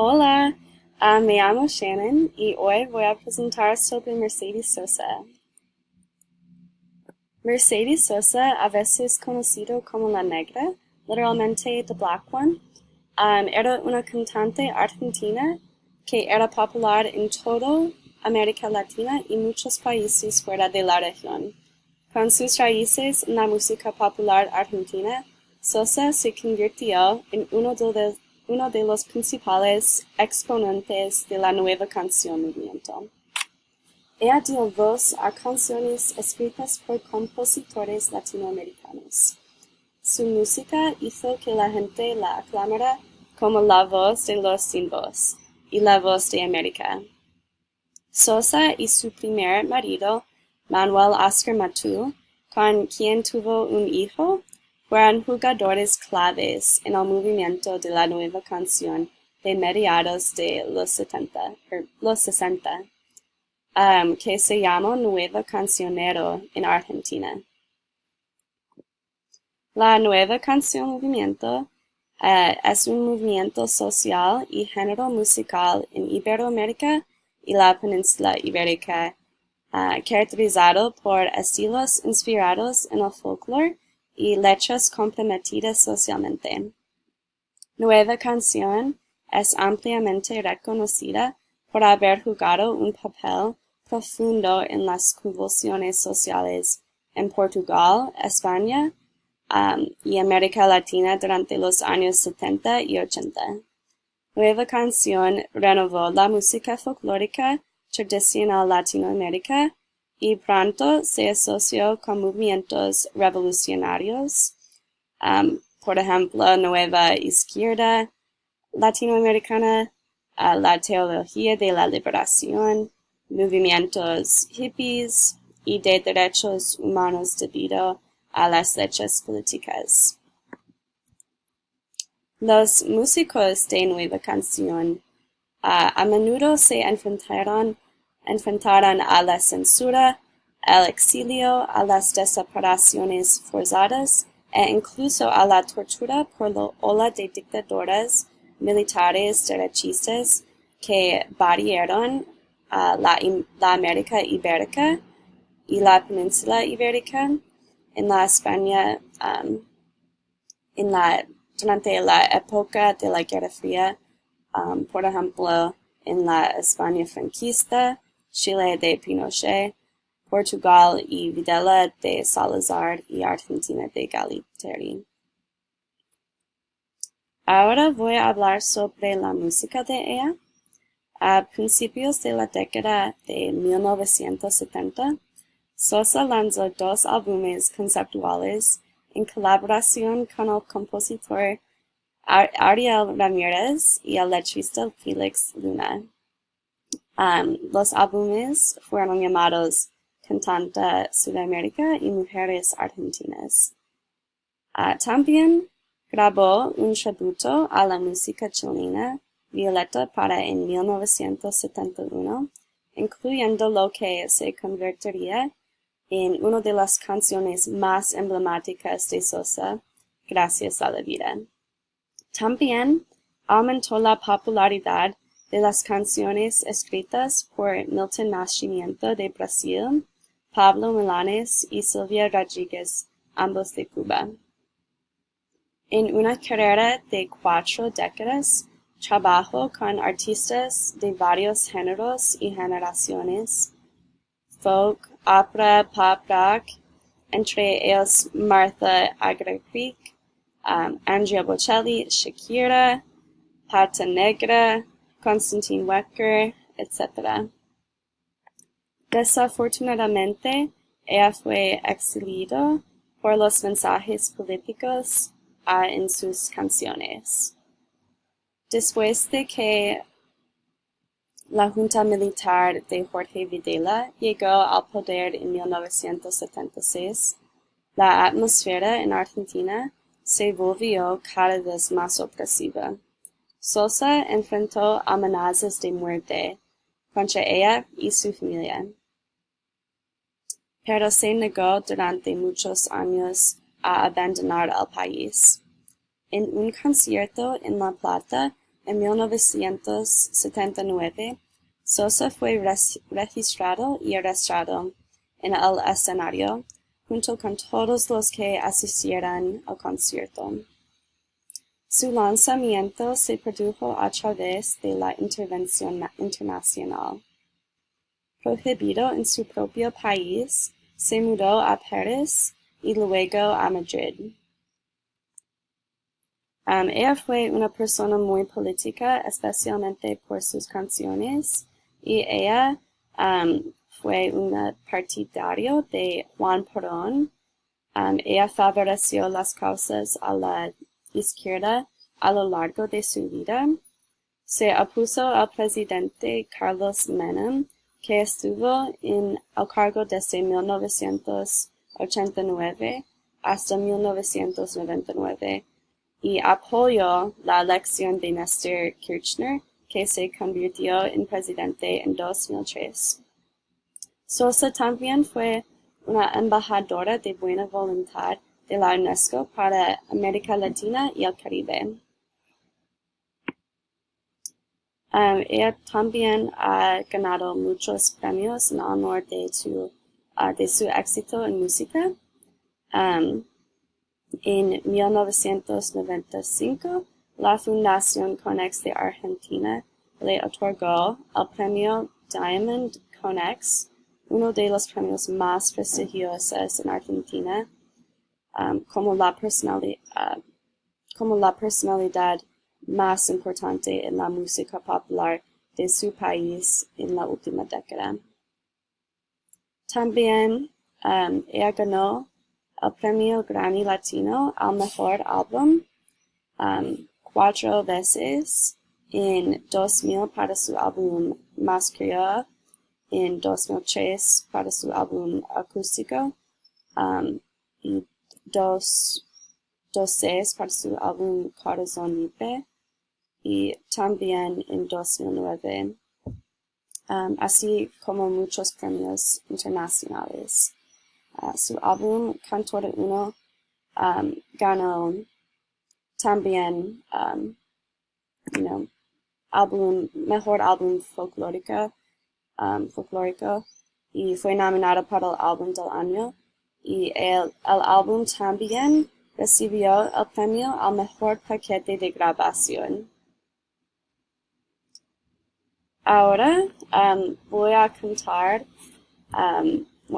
Hola, me llamo Shannon y hoy voy a presentar sobre Mercedes Sosa. Mercedes Sosa, a veces conocido como La Negra, literalmente The Black One, era una cantante argentina que era popular en toda América Latina y muchos países fuera de la región. Con sus raíces en la música popular argentina, Sosa se convirtió en uno de los principales exponentes de la nueva canción movimiento. Ella dio voz a canciones escritas por compositores latinoamericanos. Su música hizo que la gente la aclamara como la voz de los sin voz y la voz de América. Sosa y su primer marido, Manuel Oscar Matú, con quien tuvo un hijo, fueron jugadores claves en el movimiento de la nueva canción de mediados de los 60, que se llamó Nuevo Cancionero en Argentina. La nueva canción movimiento es un movimiento social y género musical en Iberoamérica y la península ibérica, caracterizado por estilos inspirados en el folclore y letras comprometidas socialmente. Nueva Canción es ampliamente reconocida por haber jugado un papel profundo en las convulsiones sociales en Portugal, España, y América Latina durante los años 70 y 80. Nueva Canción renovó la música folclórica tradicional Latinoamérica y pronto se asoció con movimientos revolucionarios, por ejemplo, Nueva Izquierda Latinoamericana, la teología de la liberación, movimientos hippies y de derechos humanos debido a las luchas políticas. Los músicos de Nueva Canción a menudo se enfrentaron a la censura, al exilio, a las desapariciones forzadas e incluso a la tortura por la ola de dictaduras militares derechistas que barrieron la América Ibérica y la península ibérica en la España durante la época de la Guerra Fría, por ejemplo, en la España franquista, Chile de Pinochet, Portugal y Videla de Salazar y Argentina de Galtieri. Ahora voy a hablar sobre la música de ella. A principios de la década de 1970, Sosa lanzó 2 álbumes conceptuales en colaboración con el compositor Ariel Ramírez y el letrista Félix Luna. Los álbumes fueron llamados Cantante Sudamérica y Mujeres Argentinas. También grabó un tributo a la música chilena Violeta para en 1971, incluyendo lo que se convertiría en una de las canciones más emblemáticas de Sosa, Gracias a la Vida. También aumentó la popularidad de las canciones escritas por Milton Nascimento de Brasil, Pablo Milanés y Silvia Rodríguez, ambos de Cuba. En una carrera de 4 décadas, trabajó con artistas de varios géneros y generaciones, folk, opera, pop rock, entre ellos Martha Argerich, Andrea Bocelli, Shakira, Pata Negra, Constantin Wecker, etc. Desafortunadamente, ella fue exilido por los mensajes políticos en sus canciones. Después de que la junta militar de Jorge Videla llegó al poder en 1976, la atmósfera en Argentina se volvió cada vez más opresiva. Sosa enfrentó amenazas de muerte contra ella y su familia, pero se negó durante muchos años a abandonar el país. En un concierto en La Plata, en 1979, Sosa fue registrado y arrestado en el escenario, junto con todos los que asistieron al concierto. Su lanzamiento se produjo a través de la intervención internacional. Prohibido en su propio país, se mudó a París y luego a Madrid. Ella fue una persona muy política, especialmente por sus canciones, y ella fue una partidario de Juan Perón. Ella favoreció las causas a la izquierda a lo largo de su vida. Se opuso al presidente Carlos Menem, que estuvo en el cargo desde 1989 hasta 1999, y apoyó la elección de Néstor Kirchner, que se convirtió en presidente en 2003. Sosa también fue una embajadora de buena voluntad de la UNESCO para América Latina y el Caribe. Ella también ha ganado muchos premios en honor de su éxito en música. En 1995, la Fundación Conex de Argentina le otorgó el premio Diamond Conex, uno de los premios más prestigiosos en Argentina, como la personalidad más importante en la música popular de su país en la última década. También ella ganó el premio Grammy Latino al mejor álbum 4 veces, en 2000 para su álbum Más Criolla, en 2003 para su álbum acústico, y 2006 para su álbum Corazón Libre, y también en 2009, así como muchos premios internacionales. Su álbum Cantor 1 ganó también mejor álbum folclórico, y fue nominado para el álbum del año, y el álbum también recibió el premio al mejor paquete de grabación. Ahora voy a cantar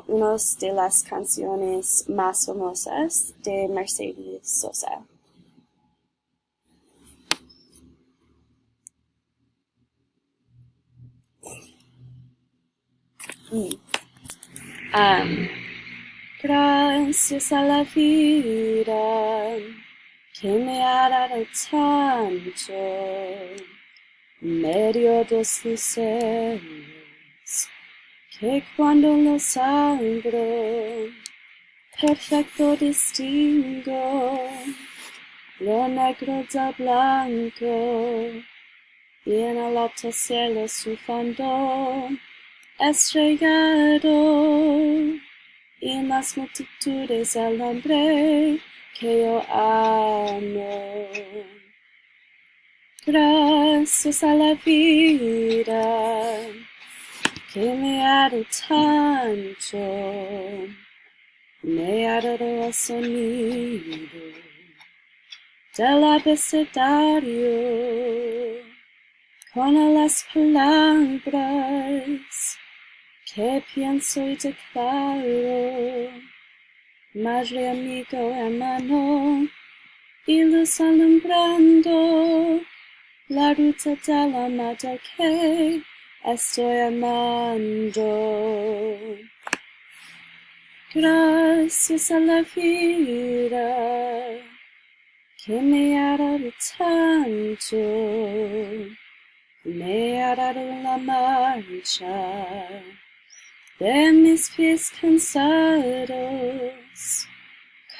una de las canciones más famosas de Mercedes Sosa. Gracias a la vida que me ha dado tanto, medio dos luceros, que cuando los abro, perfecto distingo lo negro del blanco, y en el alto cielo su fondo estrellado, y en las multitudes el hombre que yo amo. Gracias a la vida que me ha dado tanto, me ha dado el sonido del abecedario, con las palabras que pienso y declaro, madre, amigo, hermano, y luz alumbrando la ruta del amado que estoy amando. Gracias a la vida que me ha dado tanto, me ha dado la marcha de mis pies cansados,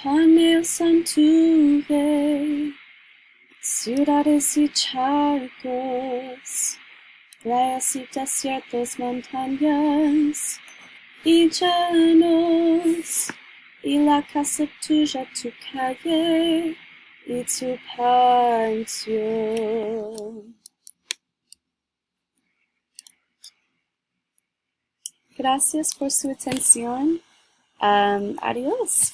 con ellos anduve ciudades y charcos, playas y desiertos, montañas y llanos, y la casa tuya, tu calle y tu patio. Gracias por su atención. Adiós.